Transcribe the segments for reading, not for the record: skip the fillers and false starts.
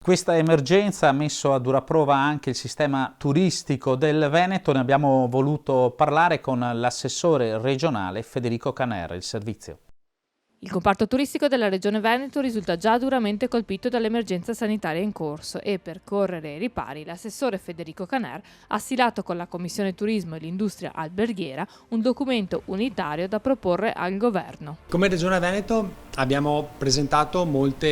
Questa emergenza ha messo a dura prova anche il sistema turistico del Veneto. Ne abbiamo voluto parlare con l'assessore regionale Federico Caner. Il servizio. Il comparto turistico della Regione Veneto risulta già duramente colpito dall'emergenza sanitaria in corso e, per correre ai ripari, l'assessore Federico Caner ha stilato con la Commissione Turismo e l'Industria Alberghiera un documento unitario da proporre al Governo. Come Regione Veneto abbiamo presentato molte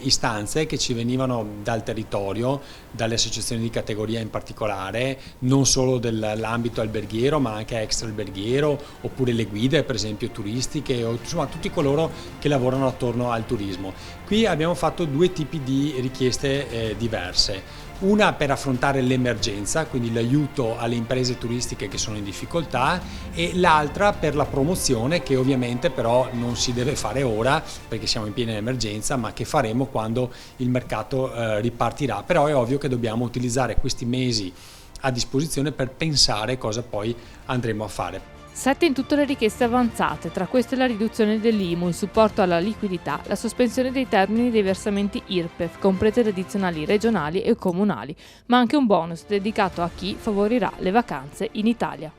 istanze che ci venivano dal territorio, dalle associazioni di categoria in particolare, non solo dell'ambito alberghiero ma anche extra alberghiero, oppure le guide per esempio turistiche, o insomma tutti coloro che lavorano attorno al turismo. Qui abbiamo fatto due tipi di richieste diverse. Una per affrontare l'emergenza, quindi l'aiuto alle imprese turistiche che sono in difficoltà, e l'altra per la promozione, che ovviamente però non si deve fare ora perché siamo in piena emergenza, ma che faremo quando il mercato ripartirà. Però è ovvio che dobbiamo utilizzare questi mesi a disposizione per pensare cosa poi andremo a fare. 7 in tutte le richieste avanzate, tra queste la riduzione dell'IMU, il supporto alla liquidità, la sospensione dei termini dei versamenti IRPEF, comprese le addizionali regionali e comunali, ma anche un bonus dedicato a chi favorirà le vacanze in Italia.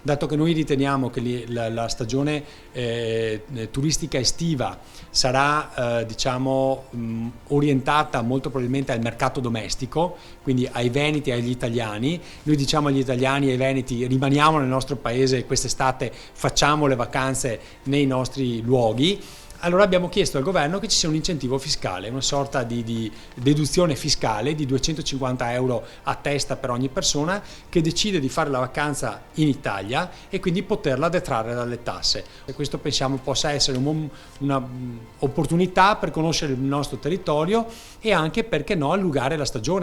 Dato che noi riteniamo che la stagione turistica estiva sarà orientata molto probabilmente al mercato domestico, quindi ai veneti e agli italiani, noi diciamo agli italiani e ai veneti: rimaniamo nel nostro paese quest'estate, facciamo le vacanze nei nostri luoghi. Allora abbiamo chiesto al governo che ci sia un incentivo fiscale, una sorta di deduzione fiscale di 250 euro a testa per ogni persona che decide di fare la vacanza in Italia e quindi poterla detrarre dalle tasse. E questo pensiamo possa essere un'opportunità per conoscere il nostro territorio e anche, perché no, allungare la stagione.